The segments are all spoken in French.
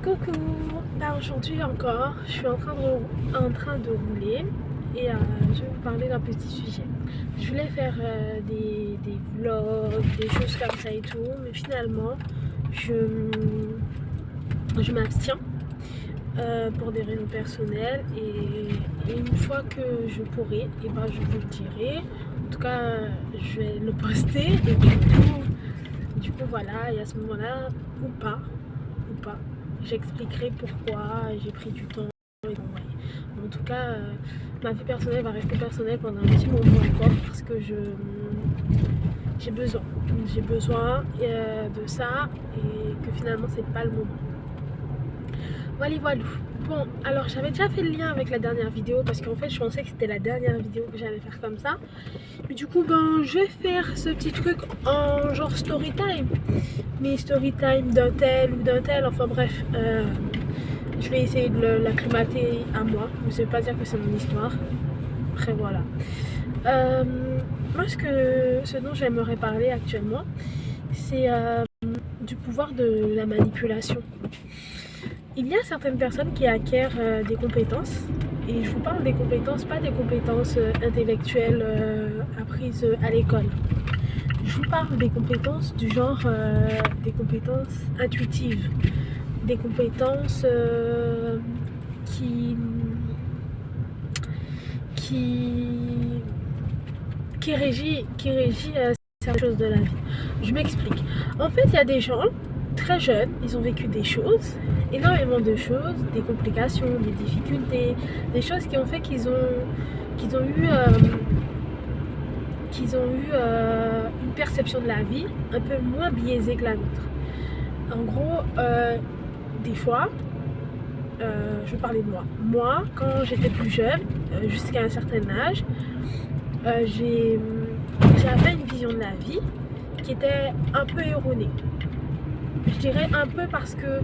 Coucou, aujourd'hui encore, je suis en train de rouler et je vais vous parler d'un petit sujet. Je voulais faire des vlogs, des choses comme ça et tout, mais finalement, je m'abstiens pour des raisons personnelles et une fois que je pourrai, et ben, je vous le dirai. En tout cas, je vais le poster et du coup voilà, et à ce moment-là, ou pas, j'expliquerai pourquoi j'ai pris du temps. Et bon, ouais. En tout cas, ma vie personnelle va rester personnelle pendant un petit moment encore parce que j'ai besoin de ça et que finalement c'est pas le moment. Voilà. Bon, alors j'avais déjà fait le lien avec la dernière vidéo parce qu'en fait je pensais que c'était la dernière vidéo que j'allais faire comme ça. Mais du coup, ben, je vais faire ce petit truc en genre story time. Mais story time d'un tel ou d'un tel, enfin bref. Je vais essayer de l'acclimater à moi. Mais ça veut pas dire que c'est mon histoire. Après, voilà. Moi, ce dont j'aimerais parler actuellement, c'est du pouvoir de la manipulation. Il y a certaines personnes qui acquièrent des compétences, et je vous parle des compétences, pas des compétences intellectuelles apprises à l'école. Je vous parle des compétences du genre des compétences intuitives, des compétences qui régit certaines choses de la vie. Je m'explique. En fait, il y a des gens très jeunes, ils ont vécu des choses, énormément de choses, des complications, des difficultés, des choses qui ont fait qu'ils ont eu une perception de la vie un peu moins biaisée que la nôtre. En gros, des fois, je vais parler de moi. Moi, quand j'étais plus jeune, jusqu'à un certain âge, j'avais une vision de la vie qui était un peu erronée. Je dirais un peu parce que,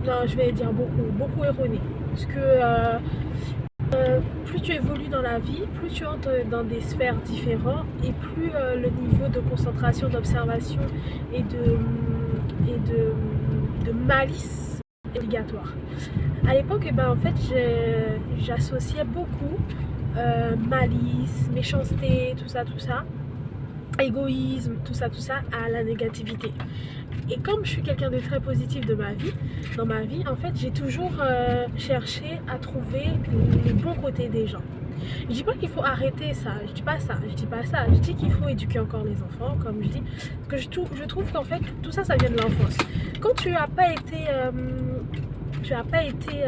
non, je vais dire beaucoup erronée. Parce que plus tu évolues dans la vie, plus tu entres dans des sphères différentes et plus le niveau de concentration, d'observation et de malice est obligatoire. À l'époque, eh ben, en fait, j'associais beaucoup malice, méchanceté, tout ça, égoïsme, tout ça à la négativité. Et comme je suis quelqu'un de très positif dans ma vie, en fait, j'ai toujours cherché à trouver le bon côté des gens. Je dis pas qu'il faut arrêter ça, je dis pas ça, je dis qu'il faut éduquer encore les enfants, comme je dis, parce que je trouve qu'en fait, tout ça, ça vient de l'enfance. Quand tu n'as pas été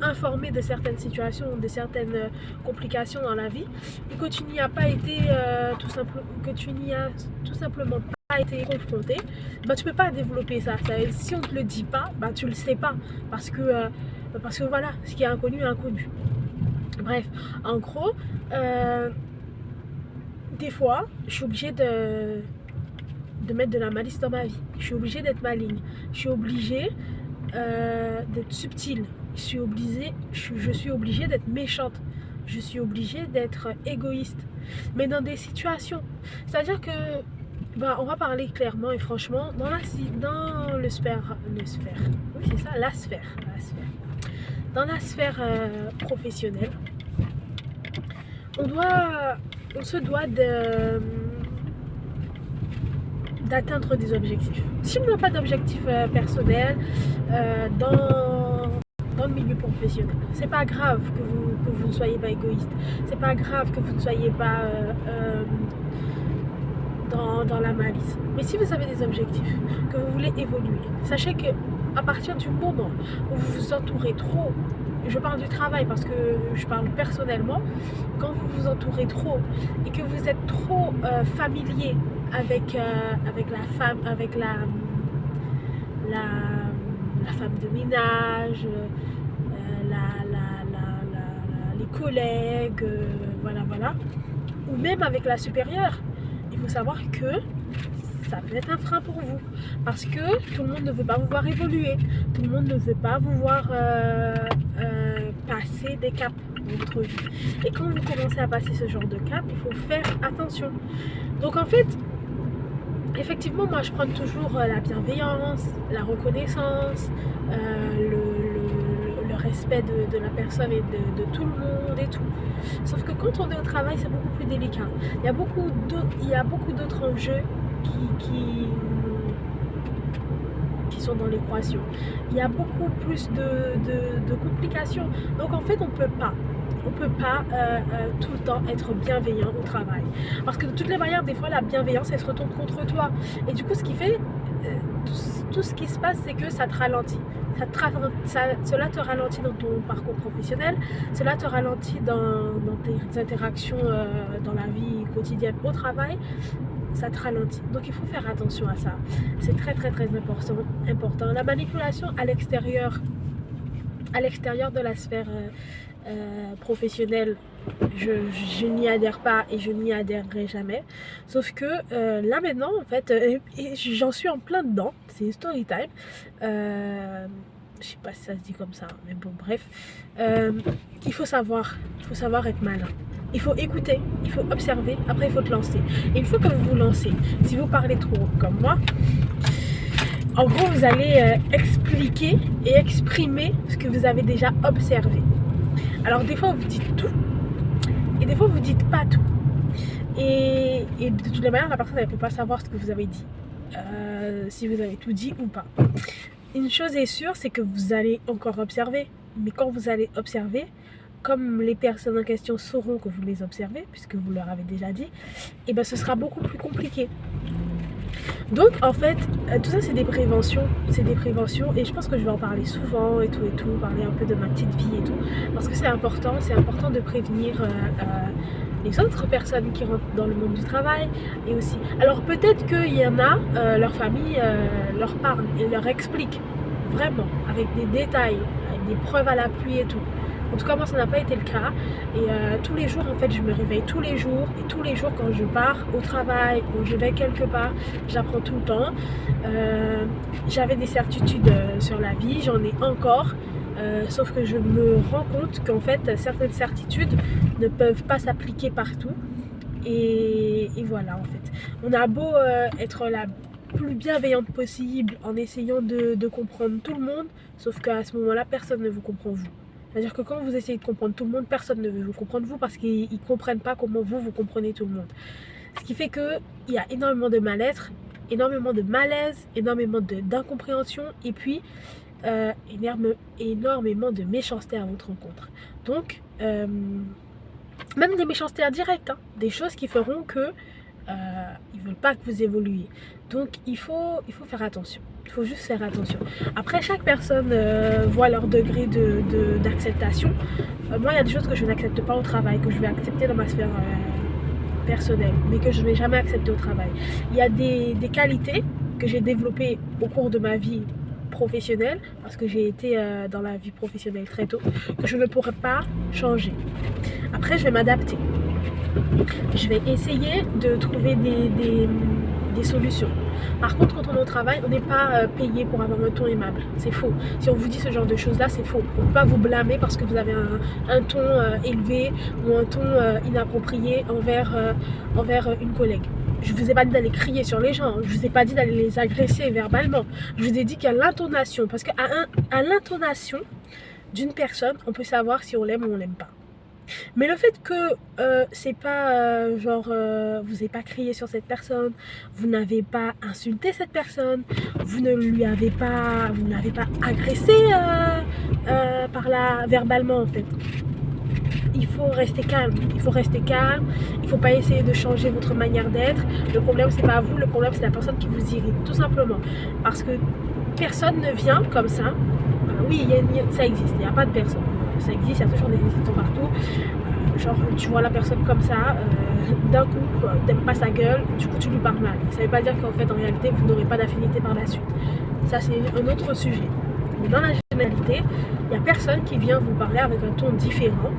informé de certaines situations, de certaines complications dans la vie, ou que tu n'y as pas été tout simplement pas été confronté, bah, tu peux pas développer ça. Si on te le dit pas, bah, tu le sais pas, parce que voilà, ce qui est inconnu est inconnu. Bref, en gros, des fois, je suis obligée de mettre de la malice dans ma vie. Je suis obligée d'être maligne. Je suis obligée d'être subtile. Je suis obligée d'être méchante. Je suis obligée d'être égoïste. Mais dans des situations. C'est-à-dire que, bah, on va parler clairement et franchement, dans le sphère. Oui, c'est ça, la sphère. Dans la sphère professionnelle, on se doit d'atteindre des objectifs. Si on n'a pas d'objectif personnel dans le milieu professionnel, c'est pas grave que vous ne soyez pas égoïste, c'est pas grave que vous ne soyez pas dans la malice. Mais si vous avez des objectifs, que vous voulez évoluer, sachez que à partir du moment où vous vous entourez trop, je parle du travail parce que je parle personnellement, quand vous vous entourez trop et que vous êtes trop familier avec la femme, avec la femme de ménage, les collègues, voilà, ou même avec la supérieure, il faut savoir que ça peut être un frein pour vous parce que tout le monde ne veut pas vous voir évoluer, tout le monde ne veut pas vous voir passer des caps dans votre vie. Et quand vous commencez à passer ce genre de cap, il faut faire attention. Donc en fait, effectivement, moi je prends toujours la bienveillance, la reconnaissance, respect de la personne et de tout le monde et tout. Sauf que quand on est au travail, c'est beaucoup plus délicat. Il y a beaucoup d'autres enjeux qui sont dans l'équation. Il y a beaucoup plus de complications. Donc en fait, on peut pas tout le temps être bienveillant au travail. Parce que de toutes les manières, des fois, la bienveillance, elle se retourne contre toi. Et du coup, ce qui fait, tout ce qui se passe, c'est que ça te ralentit. Cela te ralentit dans ton parcours professionnel, cela te ralentit dans tes interactions dans la vie quotidienne au travail, ça te ralentit. Donc il faut faire attention à ça. C'est très très très important. La manipulation à l'extérieur de la sphère professionnelle, je n'y adhère pas et je n'y adhérerai jamais. Sauf que là maintenant, en fait, j'en suis en plein dedans. C'est story time. Je sais pas si ça se dit comme ça, mais bon, bref. Il faut savoir être malin. Il faut écouter, il faut observer, après il faut te lancer. Et une fois que vous vous lancez, si vous parlez trop comme moi, en gros vous allez expliquer et exprimer ce que vous avez déjà observé. Alors des fois vous dites tout, et des fois vous dites pas tout. Et de toutes les manières, la personne ne peut pas savoir ce que vous avez dit, si vous avez tout dit ou pas. Une chose est sûre, c'est que vous allez encore observer. Mais quand vous allez observer, comme les personnes en question sauront que vous les observez, puisque vous leur avez déjà dit, et ben ce sera beaucoup plus compliqué. Donc en fait, tout ça c'est des préventions, et je pense que je vais en parler souvent et tout, parler un peu de ma petite vie et tout, parce que c'est important de prévenir les autres personnes qui rentrent dans le monde du travail. Et aussi, alors peut-être qu'il y en a, leur famille leur parle et leur explique vraiment, avec des détails, avec des preuves à l'appui et tout. En tout cas, moi, ça n'a pas été le cas. Et tous les jours, en fait, je me réveille tous les jours. Et tous les jours, quand je pars au travail ou je vais quelque part, j'apprends tout le temps. J'avais des certitudes sur la vie, j'en ai encore. Sauf que je me rends compte qu'en fait, certaines certitudes ne peuvent pas s'appliquer partout. Et voilà, en fait. On a beau être la plus bienveillante possible en essayant de comprendre tout le monde, sauf qu'à ce moment-là, personne ne vous comprend vous. C'est-à-dire que quand vous essayez de comprendre tout le monde, personne ne veut vous comprendre vous parce qu'ils ne comprennent pas comment vous comprenez tout le monde. Ce qui fait qu'il y a énormément de mal-être, énormément de malaise, énormément d'incompréhension et puis énormément de méchanceté à votre rencontre. Donc, même des méchancetés indirectes, hein, des choses qui feront que ils ne veulent pas que vous évoluiez. Donc, il faut faire attention. Il faut juste faire attention. Après, chaque personne voit leur degré d'acceptation. Moi, il y a des choses que je n'accepte pas au travail, que je vais accepter dans ma sphère personnelle, mais que je ne vais jamais accepter au travail. Il y a des qualités que j'ai développées au cours de ma vie professionnelle, parce que j'ai été dans la vie professionnelle très tôt, que je ne pourrais pas changer. Après, je vais m'adapter. Je vais essayer de trouver des solutions. Par contre, quand on est au travail, on n'est pas payé pour avoir un ton aimable. C'est faux. Si on vous dit ce genre de choses-là, c'est faux. On ne peut pas vous blâmer parce que vous avez un ton élevé ou un ton inapproprié envers une collègue. Je ne vous ai pas dit d'aller crier sur les gens. Je ne vous ai pas dit d'aller les agresser verbalement. Je vous ai dit qu'à l'intonation, parce qu'à l'intonation d'une personne, on peut savoir si on l'aime ou on l'aime pas. Mais le fait que c'est pas vous n'avez pas crié sur cette personne, vous n'avez pas insulté cette personne, vous n'avez pas agressé verbalement en fait. Il faut rester calme, il faut pas essayer de changer votre manière d'être. Le problème c'est pas vous, le problème c'est la personne qui vous irrite, tout simplement. Parce que personne ne vient comme ça. Oui, ça existe, il n'y a pas de personne. Ça existe, il y a toujours des exceptions partout. Genre, tu vois la personne comme ça, d'un coup, t'aimes pas sa gueule, du coup tu lui parles mal. Ça veut pas dire qu'en fait, en réalité, vous n'aurez pas d'affinité par la suite. Ça, c'est un autre sujet. Mais dans la généralité, il n'y a personne qui vient vous parler avec un ton différent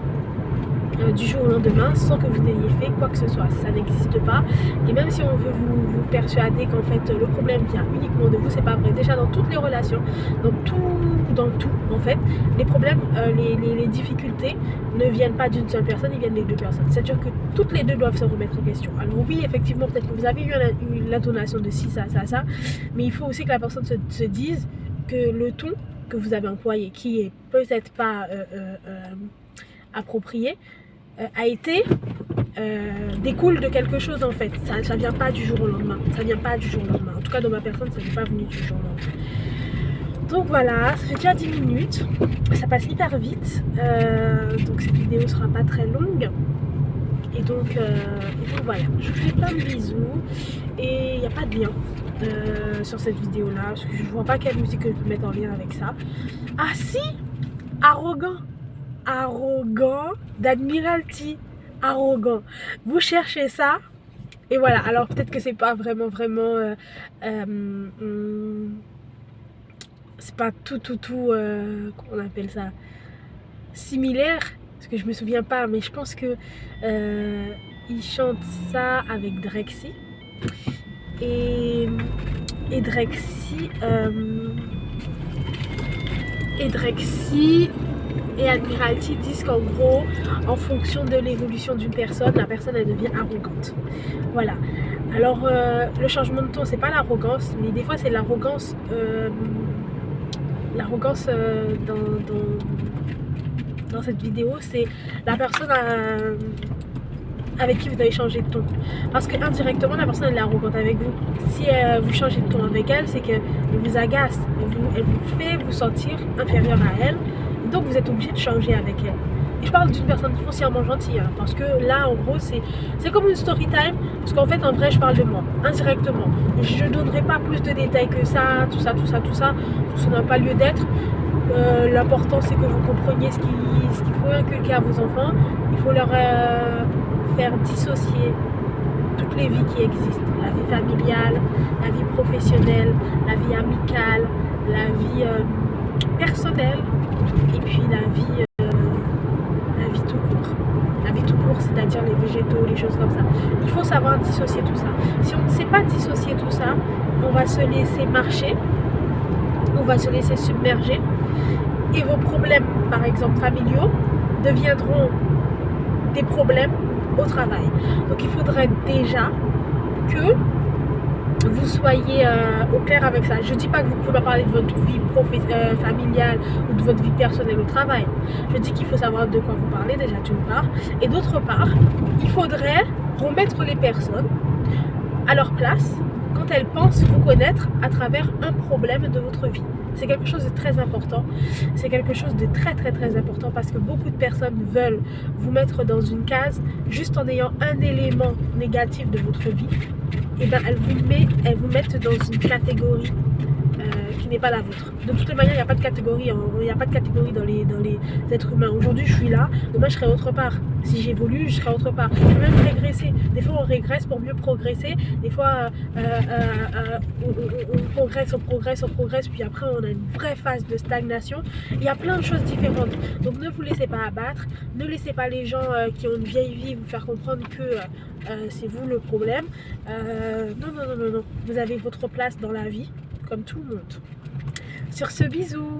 du jour au lendemain sans que vous n'ayez fait quoi que ce soit. Ça n'existe pas. Et même si on veut vous persuader qu'en fait le problème vient uniquement de vous, c'est pas vrai. Déjà dans toutes les relations, dans tout en fait, les problèmes, les difficultés ne viennent pas d'une seule personne, ils viennent des deux personnes. C'est-à-dire que toutes les deux doivent se remettre en question. Alors oui, effectivement, peut-être que vous avez eu l'intonation de ci, ça, mais il faut aussi que la personne se dise que le ton que vous avez employé, qui est peut-être pas approprié, découle de quelque chose en fait. Ça vient pas du jour au lendemain. Ça vient pas du jour au lendemain. En tout cas, dans ma personne, ça n'est pas venu du jour au lendemain. Donc voilà, ça fait déjà 10 minutes. Ça passe hyper vite. Donc cette vidéo sera pas très longue. Et donc voilà, je vous fais plein de bisous. Et il n'y a pas de lien sur cette vidéo là. Parce que je vois pas quelle musique que je peux mettre en lien avec ça. Ah si, arrogant d'Admiralty, arrogant. Vous cherchez ça et voilà. Alors peut-être que c'est pas vraiment c'est pas tout comment on appelle ça, similaire, parce que je me souviens pas, mais je pense que il chante ça avec Drexy et Drexy et Admiralty disent qu'en gros, en fonction de l'évolution d'une personne, la personne elle devient arrogante. Voilà. Alors le changement de ton, c'est pas l'arrogance, mais des fois c'est l'arrogance. Dans cette vidéo, c'est la personne avec qui vous avez changé de ton. Parce que indirectement, la personne elle est arrogante avec vous. Si vous changez de ton avec elle, c'est qu'elle vous agace. Elle vous fait vous sentir inférieur à elle. Donc vous êtes obligé de changer avec elle. Et je parle d'une personne foncièrement gentille. Hein, parce que là, en gros, c'est comme une story time. Parce qu'en fait, en vrai, je parle de moi. Indirectement. Je ne donnerai pas plus de détails que ça. Tout ça. Ça n'a pas lieu d'être. L'important, c'est que vous compreniez ce qu'il faut inculquer à vos enfants. Il faut leur faire dissocier toutes les vies qui existent. La vie familiale, la vie professionnelle, la vie amicale, la vie personnelle et puis la vie tout court. La vie tout court, c'est-à-dire les végétaux, les choses comme ça. Il faut savoir dissocier tout ça. Si on ne sait pas dissocier tout ça, on va se laisser marcher, on va se laisser submerger et vos problèmes, par exemple familiaux, deviendront des problèmes au travail. Donc il faudrait déjà que vous soyez au clair avec ça. Je ne dis pas que vous pouvez pas parler de votre vie familiale ou de votre vie personnelle au travail. Je dis qu'il faut savoir de quoi vous parlez déjà d'une part. Et d'autre part, il faudrait remettre les personnes à leur place quand elles pensent vous connaître à travers un problème de votre vie. C'est quelque chose de très important. C'est quelque chose de très important parce que beaucoup de personnes veulent vous mettre dans une case juste en ayant un élément négatif de votre vie. Et bien elles vous mettent dans une catégorie qui n'est pas la vôtre. De toutes les manières, il n'y a pas de catégorie, dans les êtres humains. Aujourd'hui, je suis là, demain, je serai autre part. Si j'évolue, je serai autre part. Je peux même régresser. Des fois, on régresse pour mieux progresser. Des fois, on progresse, puis après, on a une vraie phase de stagnation. Il y a plein de choses différentes. Donc, ne vous laissez pas abattre. Ne laissez pas les gens qui ont une vieille vie vous faire comprendre que c'est vous le problème. Non. Vous avez votre place dans la vie, comme tout le monde. Sur ce, bisous.